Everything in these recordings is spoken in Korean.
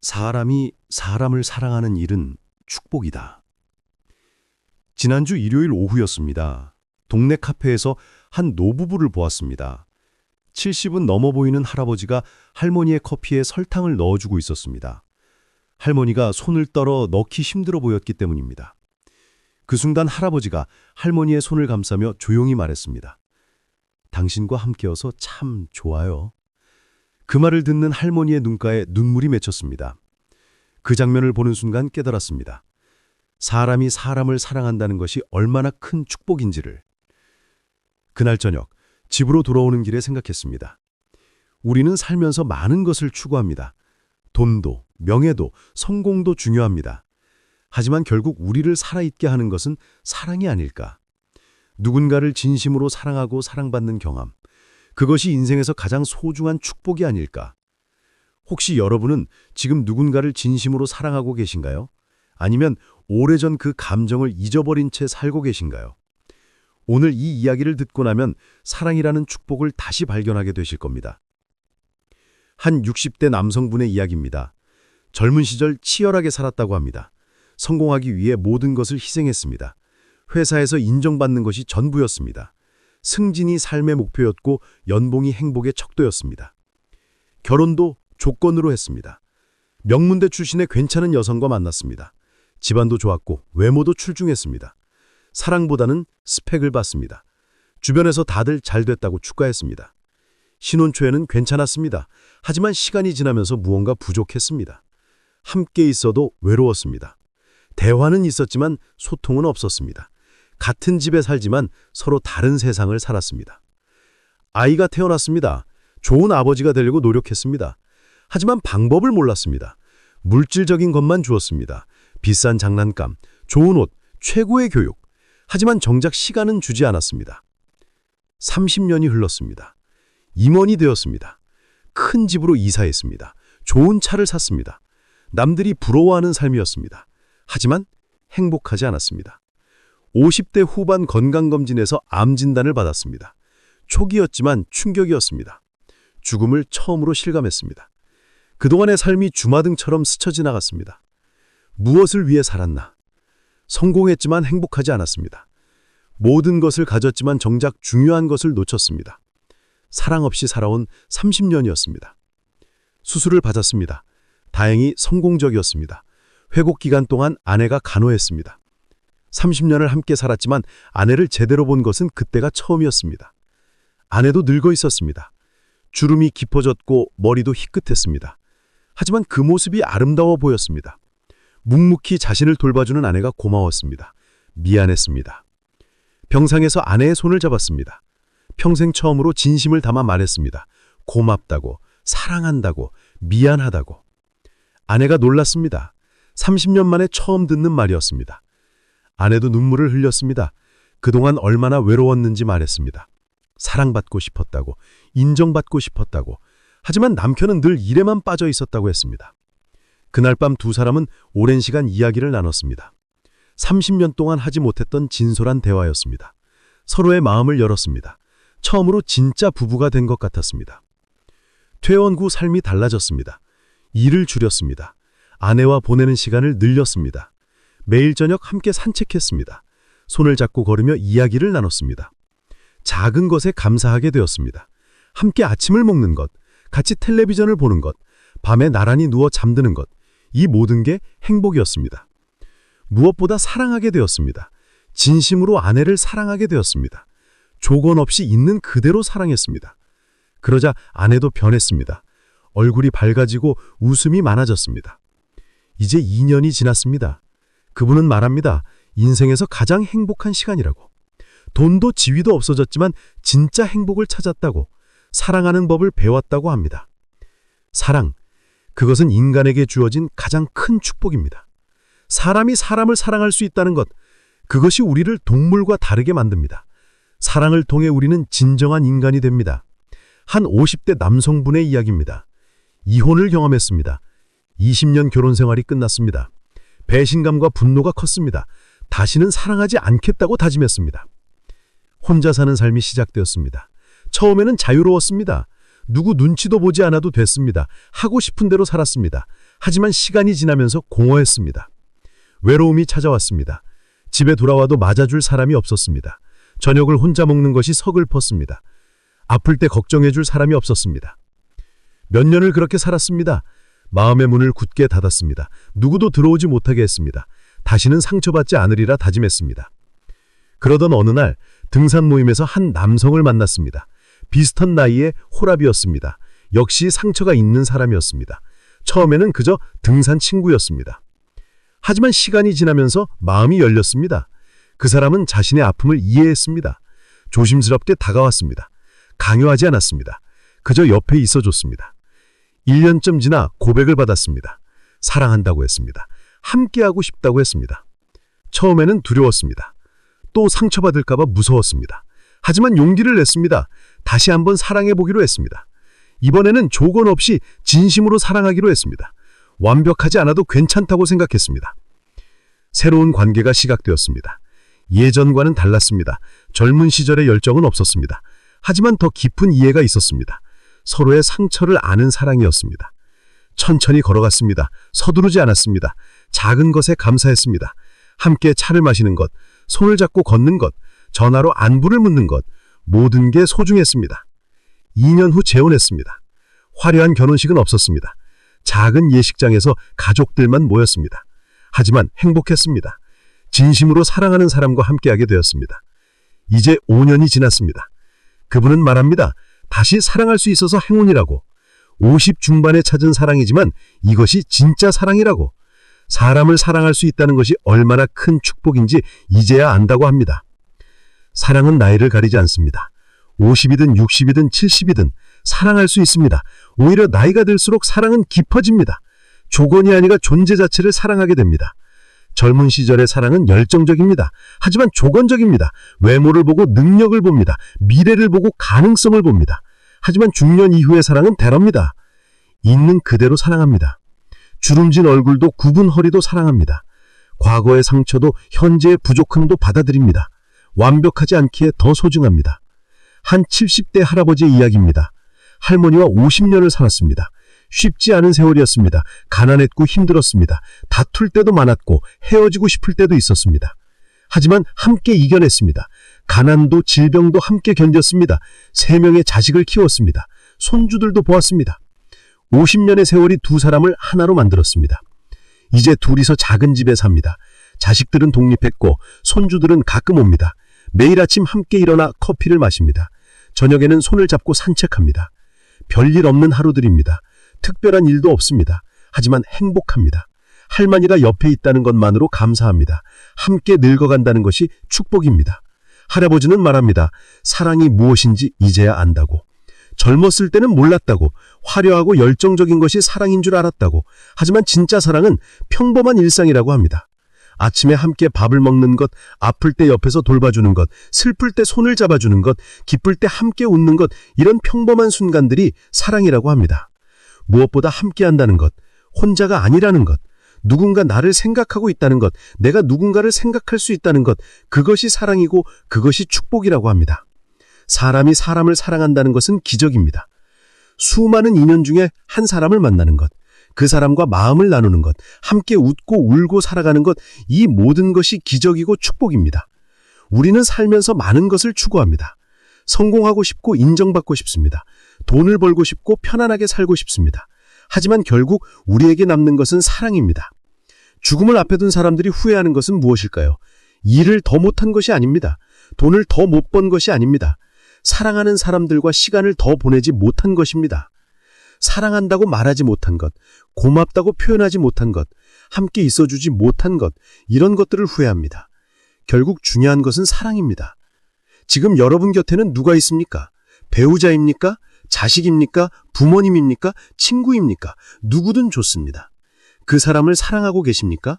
사람이 사람을 사랑하는 일은 축복이다. 지난주 일요일 오후였습니다. 동네 카페에서 한 노부부를 보았습니다. 70은 넘어 보이는 할아버지가 할머니의 커피에 설탕을 넣어주고 있었습니다. 할머니가 손을 떨어 넣기 힘들어 보였기 때문입니다. 그 순간 할아버지가 할머니의 손을 감싸며 조용히 말했습니다. 당신과 함께여서 참 좋아요. 그 말을 듣는 할머니의 눈가에 눈물이 맺혔습니다. 그 장면을 보는 순간 깨달았습니다. 사람이 사람을 사랑한다는 것이 얼마나 큰 축복인지를. 그날 저녁 집으로 돌아오는 길에 생각했습니다. 우리는 살면서 많은 것을 추구합니다. 돈도, 명예도, 성공도 중요합니다. 하지만 결국 우리를 살아있게 하는 것은 사랑이 아닐까. 누군가를 진심으로 사랑하고 사랑받는 경험. 그것이 인생에서 가장 소중한 축복이 아닐까. 혹시 여러분은 지금 누군가를 진심으로 사랑하고 계신가요? 아니면 오래전 그 감정을 잊어버린 채 살고 계신가요? 오늘 이 이야기를 듣고 나면 사랑이라는 축복을 다시 발견하게 되실 겁니다. 한 60대 남성분의 이야기입니다. 젊은 시절 치열하게 살았다고 합니다. 성공하기 위해 모든 것을 희생했습니다. 회사에서 인정받는 것이 전부였습니다. 승진이 삶의 목표였고 연봉이 행복의 척도였습니다. 결혼도 조건으로 했습니다. 명문대 출신의 괜찮은 여성과 만났습니다. 집안도 좋았고 외모도 출중했습니다. 사랑보다는 스펙을 봤습니다. 주변에서 다들 잘 됐다고 축하했습니다. 신혼 초에는 괜찮았습니다. 하지만 시간이 지나면서 무언가 부족했습니다. 함께 있어도 외로웠습니다. 대화는 있었지만 소통은 없었습니다. 같은 집에 살지만 서로 다른 세상을 살았습니다. 아이가 태어났습니다. 좋은 아버지가 되려고 노력했습니다. 하지만 방법을 몰랐습니다. 물질적인 것만 주었습니다. 비싼 장난감, 좋은 옷, 최고의 교육. 하지만 정작 시간은 주지 않았습니다. 30년이 흘렀습니다. 임원이 되었습니다. 큰 집으로 이사했습니다. 좋은 차를 샀습니다. 남들이 부러워하는 삶이었습니다. 하지만 행복하지 않았습니다. 50대 후반 건강검진에서 암 진단을 받았습니다. 초기였지만 충격이었습니다. 죽음을 처음으로 실감했습니다. 그동안의 삶이 주마등처럼 스쳐 지나갔습니다. 무엇을 위해 살았나? 성공했지만 행복하지 않았습니다. 모든 것을 가졌지만 정작 중요한 것을 놓쳤습니다. 사랑 없이 살아온 30년이었습니다. 수술을 받았습니다. 다행히 성공적이었습니다. 회복 기간 동안 아내가 간호했습니다. 30년을 함께 살았지만 아내를 제대로 본 것은 그때가 처음이었습니다. 아내도 늙어 있었습니다. 주름이 깊어졌고 머리도 희끗했습니다. 하지만 그 모습이 아름다워 보였습니다. 묵묵히 자신을 돌봐주는 아내가 고마웠습니다. 미안했습니다. 병상에서 아내의 손을 잡았습니다. 평생 처음으로 진심을 담아 말했습니다. 고맙다고, 사랑한다고, 미안하다고. 아내가 놀랐습니다. 30년 만에 처음 듣는 말이었습니다. 아내도 눈물을 흘렸습니다. 그동안 얼마나 외로웠는지 말했습니다. 사랑받고 싶었다고, 인정받고 싶었다고. 하지만 남편은 늘 일에만 빠져 있었다고 했습니다. 그날 밤 두 사람은 오랜 시간 이야기를 나눴습니다. 30년 동안 하지 못했던 진솔한 대화였습니다. 서로의 마음을 열었습니다. 처음으로 진짜 부부가 된 것 같았습니다. 퇴원 후 삶이 달라졌습니다. 일을 줄였습니다. 아내와 보내는 시간을 늘렸습니다. 매일 저녁 함께 산책했습니다. 손을 잡고 걸으며 이야기를 나눴습니다. 작은 것에 감사하게 되었습니다. 함께 아침을 먹는 것, 같이 텔레비전을 보는 것, 밤에 나란히 누워 잠드는 것, 이 모든 게 행복이었습니다. 무엇보다 사랑하게 되었습니다. 진심으로 아내를 사랑하게 되었습니다. 조건 없이 있는 그대로 사랑했습니다. 그러자 아내도 변했습니다. 얼굴이 밝아지고 웃음이 많아졌습니다. 이제 2년이 지났습니다. 그분은 말합니다. 인생에서 가장 행복한 시간이라고. 돈도 지위도 없어졌지만 진짜 행복을 찾았다고, 사랑하는 법을 배웠다고 합니다. 사랑, 그것은 인간에게 주어진 가장 큰 축복입니다. 사람이 사람을 사랑할 수 있다는 것, 그것이 우리를 동물과 다르게 만듭니다. 사랑을 통해 우리는 진정한 인간이 됩니다. 한 50대 남성분의 이야기입니다. 이혼을 경험했습니다. 20년 결혼 생활이 끝났습니다. 배신감과 분노가 컸습니다. 다시는 사랑하지 않겠다고 다짐했습니다. 혼자 사는 삶이 시작되었습니다. 처음에는 자유로웠습니다. 누구 눈치도 보지 않아도 됐습니다. 하고 싶은 대로 살았습니다. 하지만 시간이 지나면서 공허했습니다. 외로움이 찾아왔습니다. 집에 돌아와도 맞아줄 사람이 없었습니다. 저녁을 혼자 먹는 것이 서글펐습니다. 아플 때 걱정해줄 사람이 없었습니다. 몇 년을 그렇게 살았습니다. 마음의 문을 굳게 닫았습니다. 누구도 들어오지 못하게 했습니다. 다시는 상처받지 않으리라 다짐했습니다. 그러던 어느 날 등산 모임에서 한 남성을 만났습니다. 비슷한 나이의 호랍이었습니다. 역시 상처가 있는 사람이었습니다. 처음에는 그저 등산 친구였습니다. 하지만 시간이 지나면서 마음이 열렸습니다. 그 사람은 자신의 아픔을 이해했습니다. 조심스럽게 다가왔습니다. 강요하지 않았습니다. 그저 옆에 있어줬습니다. 1년쯤 지나 고백을 받았습니다. 사랑한다고 했습니다. 함께하고 싶다고 했습니다. 처음에는 두려웠습니다. 또 상처받을까봐 무서웠습니다. 하지만 용기를 냈습니다. 다시 한번 사랑해보기로 했습니다. 이번에는 조건 없이 진심으로 사랑하기로 했습니다. 완벽하지 않아도 괜찮다고 생각했습니다. 새로운 관계가 시작되었습니다. 예전과는 달랐습니다. 젊은 시절의 열정은 없었습니다. 하지만 더 깊은 이해가 있었습니다. 서로의 상처를 아는 사랑이었습니다. 천천히 걸어갔습니다. 서두르지 않았습니다. 작은 것에 감사했습니다. 함께 차를 마시는 것, 손을 잡고 걷는 것, 전화로 안부를 묻는 것, 모든 게 소중했습니다. 2년 후 재혼했습니다. 화려한 결혼식은 없었습니다. 작은 예식장에서 가족들만 모였습니다. 하지만 행복했습니다. 진심으로 사랑하는 사람과 함께하게 되었습니다. 이제 5년이 지났습니다. 그분은 말합니다. 다시 사랑할 수 있어서 행운이라고. 50 중반에 찾은 사랑이지만 이것이 진짜 사랑이라고. 사람을 사랑할 수 있다는 것이 얼마나 큰 축복인지 이제야 안다고 합니다. 사랑은 나이를 가리지 않습니다. 50이든 60이든 70이든 사랑할 수 있습니다. 오히려 나이가 들수록 사랑은 깊어집니다. 조건이 아니라 존재 자체를 사랑하게 됩니다. 젊은 시절의 사랑은 열정적입니다. 하지만 조건적입니다. 외모를 보고 능력을 봅니다. 미래를 보고 가능성을 봅니다. 하지만 중년 이후의 사랑은 대러입니다. 있는 그대로 사랑합니다. 주름진 얼굴도 굽은 허리도 사랑합니다. 과거의 상처도 현재의 부족함도 받아들입니다. 완벽하지 않기에 더 소중합니다. 한 70대 할아버지의 이야기입니다. 할머니와 50년을 살았습니다. 쉽지 않은 세월이었습니다. 가난했고 힘들었습니다. 다툴 때도 많았고 헤어지고 싶을 때도 있었습니다. 하지만 함께 이겨냈습니다. 가난도 질병도 함께 견뎠습니다. 3명의 자식을 키웠습니다. 손주들도 보았습니다. 50년의 세월이 두 사람을 하나로 만들었습니다. 이제 둘이서 작은 집에 삽니다. 자식들은 독립했고 손주들은 가끔 옵니다. 매일 아침 함께 일어나 커피를 마십니다. 저녁에는 손을 잡고 산책합니다. 별일 없는 하루들입니다. 특별한 일도 없습니다. 하지만 행복합니다. 할머니가 옆에 있다는 것만으로 감사합니다. 함께 늙어간다는 것이 축복입니다. 할아버지는 말합니다. 사랑이 무엇인지 이제야 안다고. 젊었을 때는 몰랐다고. 화려하고 열정적인 것이 사랑인 줄 알았다고. 하지만 진짜 사랑은 평범한 일상이라고 합니다. 아침에 함께 밥을 먹는 것, 아플 때 옆에서 돌봐주는 것, 슬플 때 손을 잡아주는 것, 기쁠 때 함께 웃는 것, 이런 평범한 순간들이 사랑이라고 합니다. 무엇보다 함께한다는 것, 혼자가 아니라는 것, 누군가 나를 생각하고 있다는 것, 내가 누군가를 생각할 수 있다는 것, 그것이 사랑이고 그것이 축복이라고 합니다. 사람이 사람을 사랑한다는 것은 기적입니다. 수많은 인연 중에 한 사람을 만나는 것, 그 사람과 마음을 나누는 것, 함께 웃고 울고 살아가는 것, 이 모든 것이 기적이고 축복입니다. 우리는 살면서 많은 것을 추구합니다. 성공하고 싶고 인정받고 싶습니다. 돈을 벌고 싶고 편안하게 살고 싶습니다. 하지만 결국 우리에게 남는 것은 사랑입니다. 죽음을 앞에 둔 사람들이 후회하는 것은 무엇일까요? 일을 더 못한 것이 아닙니다. 돈을 더 못 번 것이 아닙니다. 사랑하는 사람들과 시간을 더 보내지 못한 것입니다. 사랑한다고 말하지 못한 것, 고맙다고 표현하지 못한 것, 함께 있어주지 못한 것, 이런 것들을 후회합니다. 결국 중요한 것은 사랑입니다. 지금 여러분 곁에는 누가 있습니까? 배우자입니까? 자식입니까? 부모님입니까? 친구입니까? 누구든 좋습니다. 그 사람을 사랑하고 계십니까?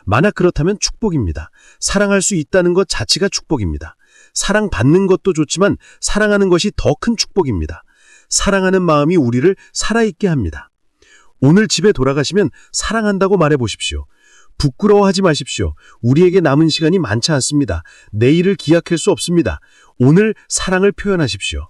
만약 그렇다면 축복입니다. 사랑할 수 있다는 것 자체가 축복입니다. 사랑받는 것도 좋지만 사랑하는 것이 더 큰 축복입니다. 사랑하는 마음이 우리를 살아있게 합니다. 오늘 집에 돌아가시면 사랑한다고 말해보십시오. 부끄러워하지 마십시오. 우리에게 남은 시간이 많지 않습니다. 내일을 기약할 수 없습니다. 오늘 사랑을 표현하십시오.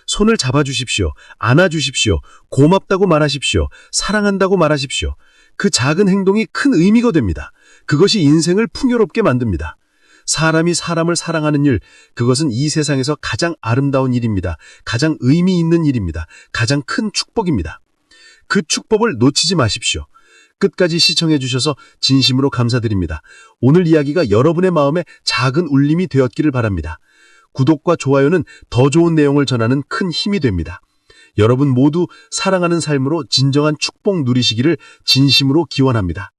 손을 잡아주십시오. 안아주십시오. 고맙다고 말하십시오. 사랑한다고 말하십시오. 그 작은 행동이 큰 의미가 됩니다. 그것이 인생을 풍요롭게 만듭니다. 사람이 사람을 사랑하는 일, 그것은 이 세상에서 가장 아름다운 일입니다. 가장 의미 있는 일입니다. 가장 큰 축복입니다. 그 축복을 놓치지 마십시오. 끝까지 시청해 주셔서 진심으로 감사드립니다. 오늘 이야기가 여러분의 마음에 작은 울림이 되었기를 바랍니다. 구독과 좋아요는 더 좋은 내용을 전하는 큰 힘이 됩니다. 여러분 모두 사랑하는 삶으로 진정한 축복 누리시기를 진심으로 기원합니다.